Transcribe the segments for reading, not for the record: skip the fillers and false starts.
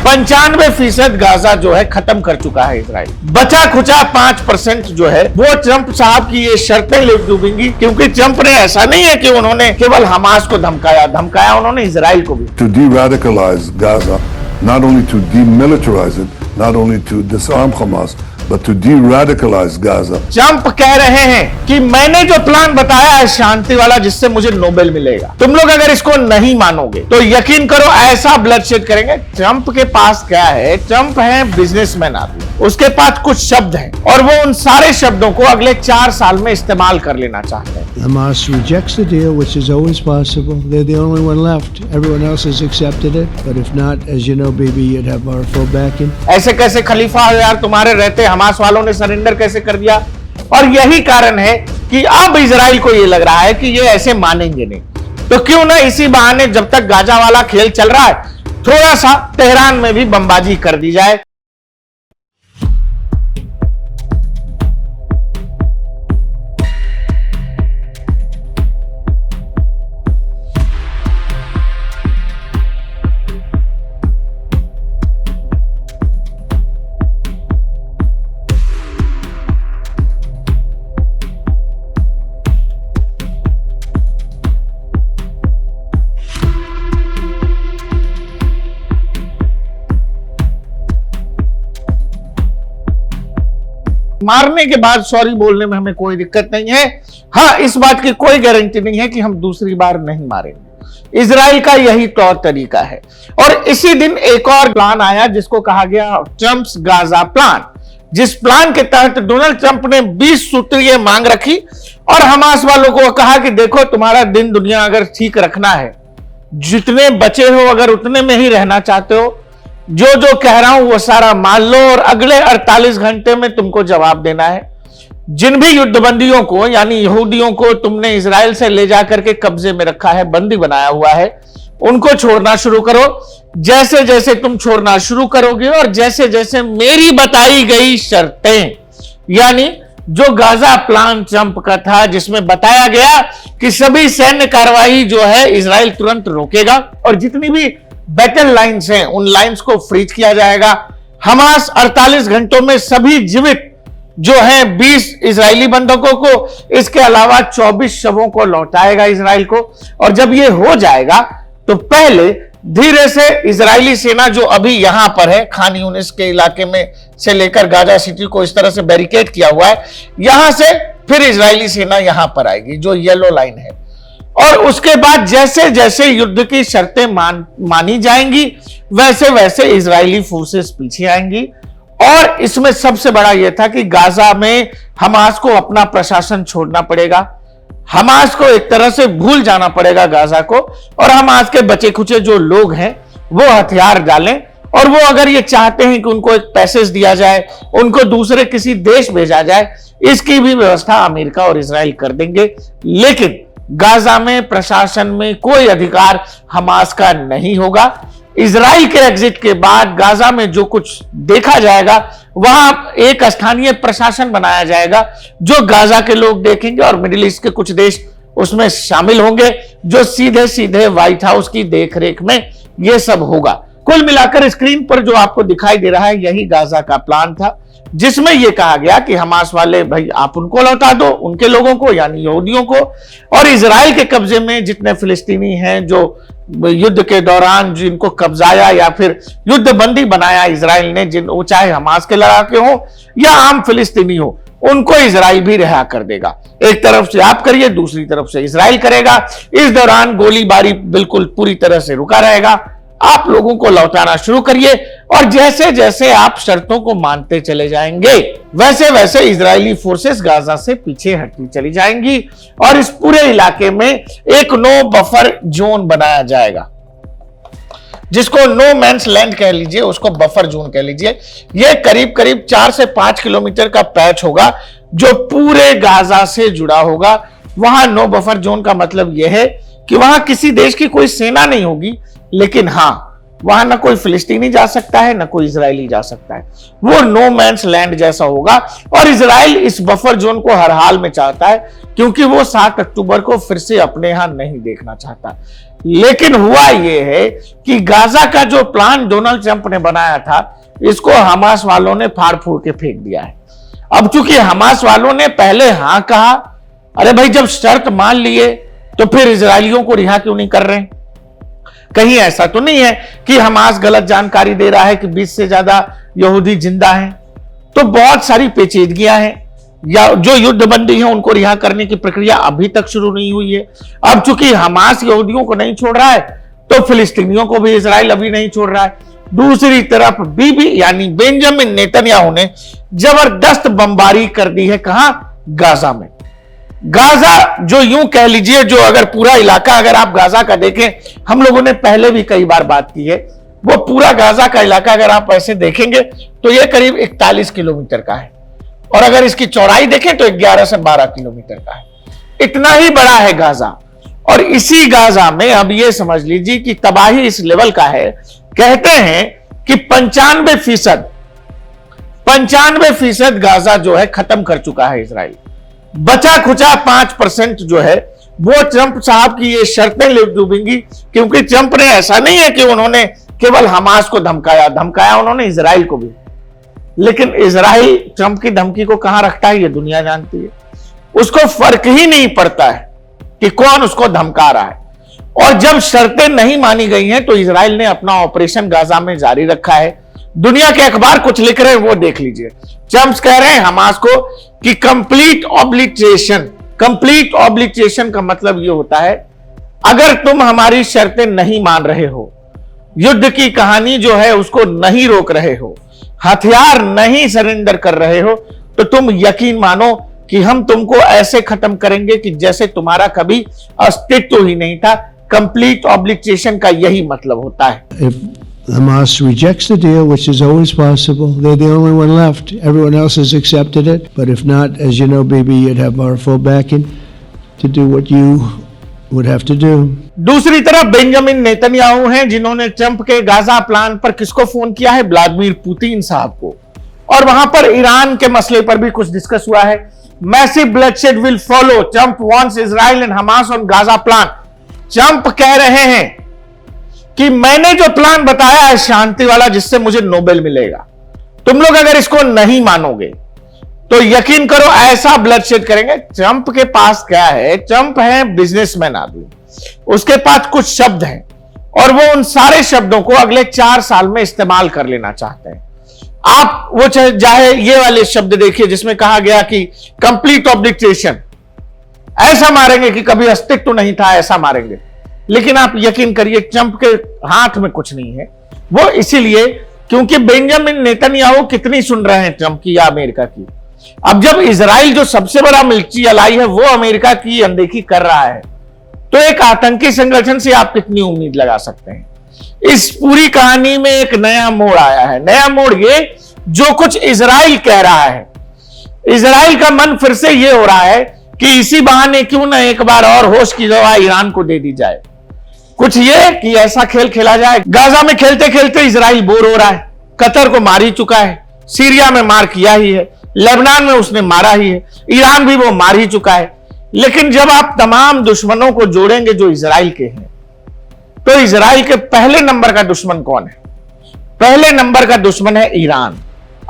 95% Gaza जो है खत्म कर चुका है इजराइल। बचा खुचा 5% जो है वो ट्रंप साहब की ये शर्तें ले डूबेंगी, क्योंकि ट्रंप ने ऐसा नहीं है कि उन्होंने केवल हमास को धमकाया उन्होंने इजराइल को भी। To de-radicalize Gaza, not only to demilitarize it, not only to disarm Hamas, but to de-radicalize Gaza. Trump कह रहे हैं कि मैंने जो प्लान बताया है शांति वाला, जिससे मुझे नोबेल मिलेगा, तुम लोग अगर इसको नहीं मानोगे तो यकीन करो ऐसा ब्लडशेड करेंगे। ट्रंप के पास क्या है? ट्रंप है बिजनेसमैन आदमी, उसके पास कुछ शब्द हैं और वो उन सारे शब्दों को अगले 4 साल में इस्तेमाल कर लेना चाहते हैं। Hamas rejects the deal, which is always possible. They're the only one left. Everyone else has accepted it, but if not, as you know, baby, you'd have our full backing. ऐसे कैसे खलीफा हो यार, तुम्हारे रहते हमास वालों ने surrender कैसे कर दिया? और यही कारण है कि अब इजराइल को ये लग रहा है कि ये ऐसे मानेंगे नहीं, तो क्यों ना इसी बहाने जब तक गाजा वाला खेल चल रहा है थोड़ा सा तेहरान में भी बमबाजी कर दी जाए। मारने के बाद सॉरी बोलने में हमें कोई दिक्कत नहीं है। हाँ, इस बात की कोई गारंटी नहीं है कि हम दूसरी बार नहीं मारेंगे। इजराइल का यही तौर तरीका है। और इसी दिन एक और प्लान आया जिसको कहा गया ट्रंप्स गाजा प्लान, जिस प्लान के तहत डोनाल्ड ट्रंप ने 20 सूत्रीय मांग रखी और हमास वालों को कहा कि देखो, तुम्हारा दिन दुनिया अगर ठीक रखना है, जितने बचे हो अगर उतने में ही रहना चाहते हो, जो जो कह रहा हूं वो सारा मान लो और अगले 48 घंटे में तुमको जवाब देना है। जिन भी युद्धबंदियों को यानी यहूदियों को तुमने इजराइल से ले जाकर के कब्जे में रखा है, बंदी बनाया हुआ है, उनको छोड़ना शुरू करो। जैसे जैसे तुम छोड़ना शुरू करोगे और जैसे जैसे मेरी बताई गई शर्तें, यानी जो गाजा प्लान ट्रंप का था जिसमें बताया गया कि सभी सैन्य कार्रवाई जो है इजराइल तुरंत रोकेगा और जितनी भी बैटल लाइन्स हैं उन लाइन्स को फ्रीज किया जाएगा। हमास 48 घंटों में सभी जीवित जो हैं 20 इजरायली बंधकों को, इसके अलावा 24 शवों को लौटाएगा इजराइल को। और जब ये हो जाएगा तो पहले धीरे से इजरायली सेना जो अभी यहां पर है, खान यूनिस के इलाके में से लेकर गाजा सिटी को इस तरह से बैरिकेड किया हुआ है, यहां से फिर इजरायली सेना यहां पर आएगी जो येलो लाइन है। और उसके बाद जैसे जैसे युद्ध की शर्तें मानी जाएंगी वैसे वैसे इजरायली फोर्सेस पीछे आएंगी। और इसमें सबसे बड़ा यह था कि गाजा में हमास को अपना प्रशासन छोड़ना पड़ेगा, हमास को एक तरह से भूल जाना पड़ेगा गाजा को, और हमास के बचे खुचे जो लोग हैं वो हथियार डालें। और वो अगर ये चाहते हैं कि उनको एक पैसेज दिया जाए, उनको दूसरे किसी देश भेजा जाए, इसकी भी व्यवस्था अमेरिका और इजराइल कर देंगे। लेकिन गाजा में प्रशासन में कोई अधिकार हमास का नहीं होगा। इजराइल के एग्जिट के बाद गाजा में जो कुछ देखा जाएगा वहां एक स्थानीय प्रशासन बनाया जाएगा जो गाजा के लोग देखेंगे और मिडिल ईस्ट के कुछ देश उसमें शामिल होंगे, जो सीधे सीधे व्हाइट हाउस की देखरेख में यह सब होगा। कुल मिलाकर स्क्रीन पर जो आपको दिखाई दे रहा है यही गाजा का प्लान था, जिसमें यह कहा गया कि हमास वाले भाई आप उनको लौटा दो, उनके लोगों को यानी यहूदियों को, और इजराइल के कब्जे में जितने फिलिस्तीनी हैं जो युद्ध के दौरान जिनको कब्जाया या फिर युद्ध बंदी बनाया इजराइल ने, जिन वो चाहे हमास के लड़ाके हो या आम फिलिस्तीनी हो, उनको इजराइल भी रिहा कर देगा। एक तरफ से आप करिए, दूसरी तरफ से इजराइल करेगा। इस दौरान गोलीबारी बिल्कुल पूरी तरह से रुका रहेगा। आप लोगों को लौटाना शुरू करिए और जैसे जैसे आप शर्तों को मानते चले जाएंगे वैसे वैसे इजरायली फोर्सेस गाजा से पीछे हटती चली जाएंगी और इस पूरे इलाके में एक नो बफर जोन बनाया जाएगा, जिसको नो मैंस लैंड कह लीजिए, उसको बफर जोन कह लीजिए। यह करीब करीब 4 से 5 किलोमीटर का पैच होगा जो पूरे गाजा से जुड़ा होगा। वहां नो बफर जोन का मतलब यह है कि वहां किसी देश की कोई सेना नहीं होगी, लेकिन हां वहां ना कोई फिलिस्तीनी जा सकता है, ना कोई इजरायली जा सकता है। वो नो मैंस लैंड जैसा होगा। और इजराइल इस बफर जोन को हर हाल में चाहता है, क्योंकि वो 7 अक्टूबर को फिर से अपने यहां नहीं देखना चाहता। लेकिन हुआ ये है कि गाजा का जो प्लान डोनाल्ड ट्रंप ने बनाया था, इसको हमास वालों ने फाड़ फूड़ के फेंक दिया है। अब चूंकि हमास वालों ने पहले हां कहा, अरे भाई जब शर्त मान लिए तो फिर इजरायलियों को रिहा क्यों नहीं कर रहे हैं? कहीं ऐसा तो नहीं है कि हमास गलत जानकारी दे रहा है कि 20 से ज्यादा यहूदी जिंदा हैं? तो बहुत सारी पेचीदगियां हैं, या जो युद्धबंदी है उनको रिहा करने की प्रक्रिया अभी तक शुरू नहीं हुई है। अब चूंकि हमास यहूदियों को नहीं छोड़ रहा है, तो फिलिस्तीनियों को भी इजराइल अभी नहीं छोड़ रहा है। दूसरी तरफ बीबी यानी बेंजामिन नेतन्याहू ने जबरदस्त बमबारी कर दी है। कहां? गाजा में। गाजा जो यूं कह लीजिए, जो अगर पूरा इलाका अगर आप गाजा का देखें, हम लोगों ने पहले भी कई बार बात की है, वो पूरा गाजा का इलाका अगर आप ऐसे देखेंगे तो ये करीब 41 किलोमीटर का है, और अगर इसकी चौड़ाई देखें तो 11 से 12 किलोमीटर का है। इतना ही बड़ा है गाजा। और इसी गाजा में अब ये समझ लीजिए कि तबाही इस लेवल का है, कहते हैं कि 95% गाजा जो है खत्म कर चुका है इजराइल। बचा खुचा 5% जो है वो ट्रंप साहब की ये शर्तें ले डूबेंगी, क्योंकि ट्रंप ने ऐसा नहीं है कि उन्होंने केवल हमास को धमकाया उन्होंने इजराइल को भी। लेकिन इजराइल ट्रंप की धमकी को कहां रखता है ये दुनिया जानती है। उसको फर्क ही नहीं पड़ता है कि कौन उसको धमका रहा है। और जब शर्तें नहीं मानी गई हैं तो इजराइल ने अपना ऑपरेशन गाजा में जारी रखा है। दुनिया के अखबार कुछ लिख रहे हैं, वो देख लीजिए। ट्रंप कह रहे हैं हमास को कि कंप्लीट ऑब्लिटरेशन का मतलब ये होता है, अगर तुम हमारी शर्तें नहीं मान रहे हो, युद्ध की कहानी जो है उसको नहीं रोक रहे हो, हथियार नहीं सरेंडर कर रहे हो, तो तुम यकीन मानो कि हम तुमको ऐसे खत्म करेंगे कि जैसे तुम्हारा कभी अस्तित्व ही नहीं था। कंप्लीट ऑब्लिटरेशन का यही मतलब होता है। If Hamas rejects the deal, which is always possible, they're the only one left. Everyone else has accepted it. But if not, as you know, Bibi, you'd have our full backing to do what you would have to do. दूसरी तरफ Benjamin Netanyahu हैं, जिन्होंने Trump के Gaza plan पर किसको phone किया है? Vladimir Putin साहब को। और वहां पर ईरान के मसले पर भी कुछ डिस्कस हुआ है। Massive bloodshed will follow, Trump wants Israel and Hamas on Gaza plan. Trump कह रहे हैं कि मैंने जो प्लान बताया है शांति वाला, जिससे मुझे नोबेल मिलेगा, तुम लोग अगर इसको नहीं मानोगे तो यकीन करो ऐसा ब्लडशेड करेंगे। ट्रंप के पास क्या है? ट्रंप है बिजनेसमैन आदमी, उसके पास कुछ शब्द हैं और वो उन सारे शब्दों को अगले 4 साल में इस्तेमाल कर लेना चाहते हैं। आप वो चाहे ये वाले शब्द देखिए जिसमें कहा गया कि कंप्लीट ऑब्लिटरेशन, ऐसा मारेंगे कि कभी अस्तित्व नहीं था, ऐसा मारेंगे। लेकिन आप यकीन करिए ट्रंप के हाथ में कुछ नहीं है। वो इसीलिए क्योंकि बेंजामिन नेतन्याहू कितनी सुन रहे हैं ट्रंप की या अमेरिका की। अब जब इजराइल जो सबसे बड़ा मिलिट्री अलाई है वो अमेरिका की अनदेखी कर रहा है, तो एक आतंकी संगठन से आप कितनी उम्मीद लगा सकते हैं? इस पूरी कहानी में एक नया मोड़ आया है। नया मोड़ ये, जो कुछ इजराइल कह रहा है, इजराइल का मन फिर से ये हो रहा है कि इसी बहाने क्यों ना एक बार और होश की दवा ईरान को दे दी जाए। कुछ ये कि ऐसा खेल खेला जाए। गाजा में खेलते खेलते इजराइल बोर हो रहा है, कतर को मार ही चुका है, सीरिया में मार किया ही है, लेबनान में उसने मारा ही है, ईरान भी वो मार ही चुका है। लेकिन जब आप तमाम दुश्मनों को जोड़ेंगे जो इजराइल के हैं, तो इजराइल के पहले नंबर का दुश्मन कौन है? पहले नंबर का दुश्मन है ईरान।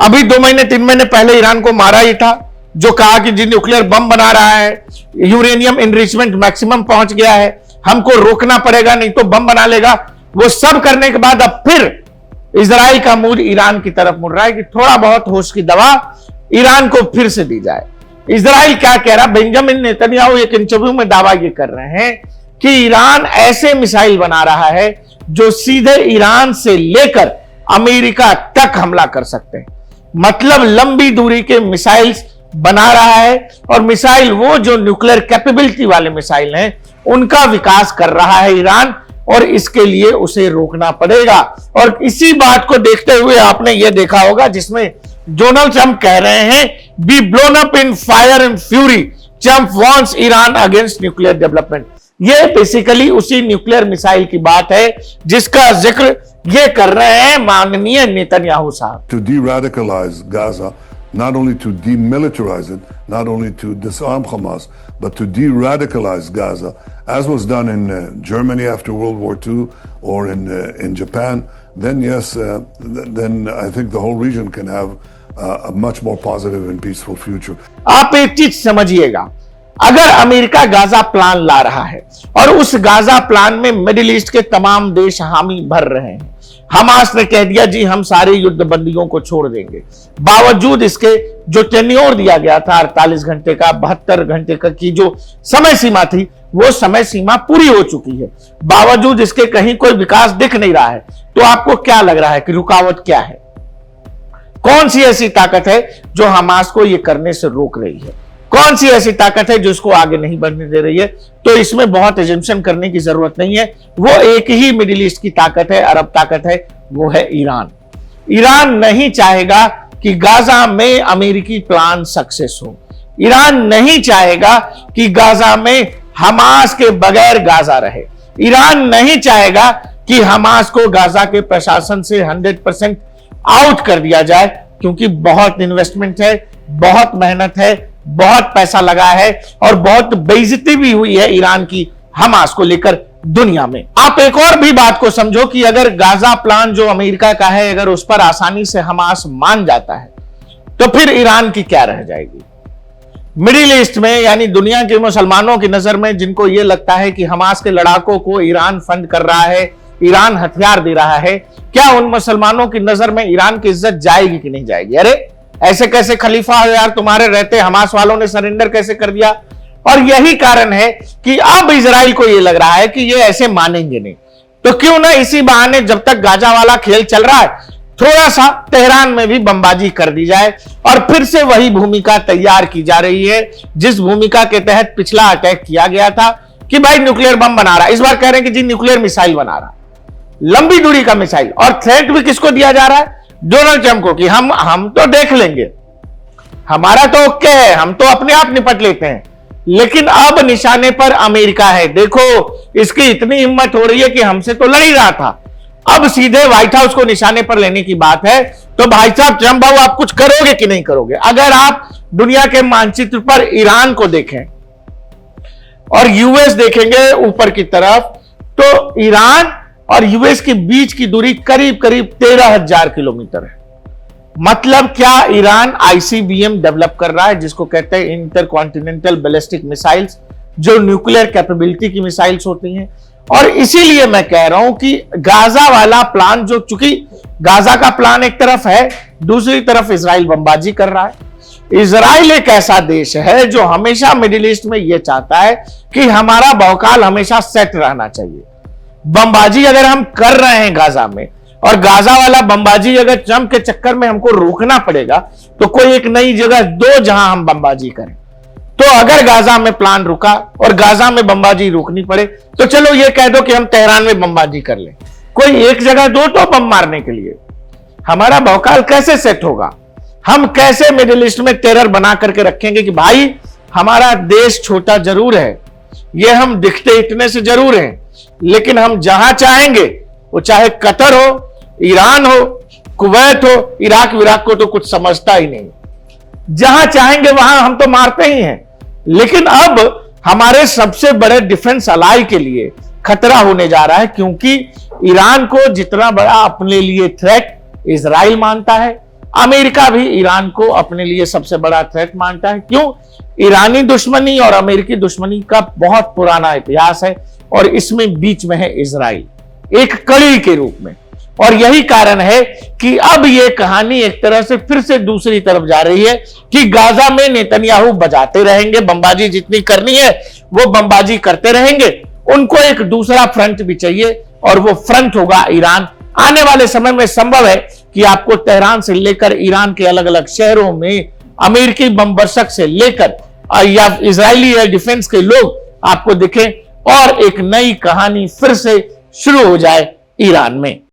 अभी 2 महीने 3 महीने पहले ईरान को मारा ही था, जो कहा कि जो न्यूक्लियर बम बना रहा है, यूरेनियम एनरिचमेंट मैक्सिमम पहुंच गया है, हमको रोकना पड़ेगा नहीं तो बम बना लेगा। वो सब करने के बाद अब फिर इजराइल का मूड ईरान की तरफ मुड़ रहा है कि थोड़ा बहुत होश की दवा ईरान को फिर से दी जाए। इजराइल क्या कह रहा? बेंजामिन नेतन्याहू एक इंटरव्यू में दावा ये कर रहे हैं कि ईरान ऐसे मिसाइल बना रहा है जो सीधे ईरान से लेकर अमेरिका तक हमला कर सकते हैं। मतलब लंबी दूरी के मिसाइल्स बना रहा है, और मिसाइल वो जो न्यूक्लियर कैपेबिलिटी वाले मिसाइल हैं उनका विकास कर रहा है ईरान, और इसके लिए उसे रोकना पड़ेगा। और इसी बात को देखते हुए आपने ये देखा होगा जिसमें डोनाल्ड ट्रंप कह रहे हैं, B blown up in fire and fury, Trump wants Iran against nuclear development. ये बेसिकली उसी न्यूक्लियर मिसाइल की बात है जिसका जिक्र ये कर रहे हैं माननीय नेतन्याहू साहब। To de-radicalize Gaza, not only to demilitarize it, not only to disarm Hamas, but to de-radicalize Gaza, as was done in Germany after World War II or in Japan, then yes, then I think the whole region can have a much more positive and peaceful future. आप एक चीज समझिएगा, अगर America Gaza plan ला रहा है और उस Gaza plan में मिडिल ईस्ट के तमाम देश हामी भर रहे हैं, हमास ने कह दिया जी हम सारे युद्ध बंदियों को छोड़ देंगे, बावजूद इसके जो टेन्योर दिया गया था 48 घंटे का, 72 घंटे का की जो समय सीमा थी, वो समय सीमा पूरी हो चुकी है, बावजूद इसके कहीं कोई विकास दिख नहीं रहा है। तो आपको क्या लग रहा है कि रुकावट क्या है? कौन सी ऐसी ताकत है जो हमास को ये करने से रोक रही है? कौन सी ऐसी ताकत है जो इसको आगे नहीं बढ़ने दे रही है? तो इसमें बहुत एजम्पशन करने की जरूरत नहीं है। वो एक ही मिडिल ईस्ट की ताकत है, अरब ताकत है, वो है ईरान। ईरान नहीं चाहेगा कि गाजा में अमेरिकी प्लान सक्सेस हो। ईरान नहीं चाहेगा कि गाजा में हमास के बगैर गाजा रहे। ईरान नहीं चाहेगा कि हमास को गाजा के प्रशासन से 100% आउट कर दिया जाए, क्योंकि बहुत इन्वेस्टमेंट है, बहुत मेहनत है, बहुत पैसा लगा है और बहुत बेइज्जती भी हुई है ईरान की हमास को लेकर दुनिया में। आप एक और भी बात को समझो कि अगर गाजा प्लान जो अमेरिका का है, अगर उस पर आसानी से हमास मान जाता है तो फिर ईरान की क्या रह जाएगी? मिडिल ईस्ट में यानी दुनिया के मुसलमानों की नजर में जिनको यह लगता है कि हमास के लड़ाकों को ईरान फंड कर रहा है, ईरान हथियार दे रहा है, क्या उन मुसलमानों की नजर में ईरान की इज्जत जाएगी कि नहीं जाएगी? अरे ऐसे कैसे खलीफा हो यार, तुम्हारे रहते हमास वालों ने सरेंडर कैसे कर दिया? और यही कारण है कि अब इजराइल को यह लग रहा है कि ये ऐसे मानेंगे नहीं, तो क्यों ना इसी बहाने जब तक गाजा वाला खेल चल रहा है थोड़ा सा तेहरान में भी बमबाजी कर दी जाए और फिर से वही भूमिका तैयार की जा रही है जिस भूमिका के तहत पिछला अटैक किया गया था कि भाई न्यूक्लियर बम बना रहा है। इस बार कह रहे हैं कि जी न्यूक्लियर मिसाइल बना रहा, लंबी दूरी का मिसाइल। और थ्रेट भी किसको दिया जा रहा है? डोनाल्ड ट्रंप को, कि हम तो देख लेंगे, हमारा तो ओके है, हम तो अपने आप निपट लेते हैं। लेकिन अब निशाने पर अमेरिका है। देखो इसकी इतनी हिम्मत हो रही है कि हमसे तो लड़ ही रहा था, अब सीधे व्हाइट हाउस को निशाने पर लेने की बात है। तो भाई साहब ट्रंप बाबू आप कुछ करोगे कि नहीं करोगे? अगर आप दुनिया के मानचित्र पर ईरान को देखें और यूएस देखेंगे ऊपर की तरफ, तो ईरान और यूएस के बीच की दूरी करीब करीब 13,000 किलोमीटर है। मतलब क्या? ईरान आईसीबीएम डेवलप कर रहा है, जिसको कहते हैं इंटरकॉन्टिनेंटल बैलिस्टिक मिसाइल्स, जो न्यूक्लियर कैपेबिलिटी की मिसाइल्स होती हैं। और इसीलिए मैं कह रहा हूं कि गाजा वाला प्लान, जो चूंकि गाजा का प्लान एक तरफ है, दूसरी तरफ इजराइल बमबाजी कर रहा है। इजराइल एक ऐसा देश है जो हमेशा मिडिल ईस्ट में यह चाहता है कि हमारा बहुकाल हमेशा सेट रहना चाहिए। बमबाजी अगर हम कर रहे हैं गाजा में, और गाजा वाला बमबाजी अगर ट्रंप के चक्कर में हमको रोकना पड़ेगा, तो कोई एक नई जगह दो जहां हम बमबाजी करें। तो अगर गाजा में प्लान रुका और गाजा में बमबाजी रोकनी पड़े, तो चलो ये कह दो कि हम तेहरान में बमबाजी कर लें। कोई एक जगह दो तो बम मारने के लिए, हमारा बहुकाल कैसे सेट होगा? हम कैसे मिडिल ईस्ट में टेरर बना करके रखेंगे कि भाई हमारा देश छोटा जरूर है, ये हम दिखते इतने से जरूर हैं, लेकिन हम जहां चाहेंगे, वो चाहे कतर हो, ईरान हो, कुवैत हो, इराक विराक को तो कुछ समझता ही नहीं, जहां चाहेंगे वहां हम तो मारते ही हैं। लेकिन अब हमारे सबसे बड़े डिफेंस अलाई के लिए खतरा होने जा रहा है, क्योंकि ईरान को जितना बड़ा अपने लिए थ्रेट इजराइल मानता है, अमेरिका भी ईरान को अपने लिए सबसे बड़ा थ्रेट मानता है। क्यों? ईरानी दुश्मनी और अमेरिकी दुश्मनी का बहुत पुराना इतिहास है और इसमें बीच में है इजराइल एक कड़ी के रूप में। और यही कारण है कि अब यह कहानी एक तरह से फिर से दूसरी तरफ जा रही है कि गाजा में नेतन्याहू बजाते रहेंगे, बमबाजी जितनी करनी है वो बमबाजी करते रहेंगे। उनको एक दूसरा फ्रंट भी चाहिए और वो फ्रंट होगा ईरान। आने वाले समय में संभव है कि आपको तेहरान से लेकर ईरान के अलग अलग शहरों में अमेरिकी बम बरसक से लेकर या इजरायली एयर डिफेंस के लोग आपको दिखें और एक नई कहानी फिर से शुरू हो जाए ईरान में।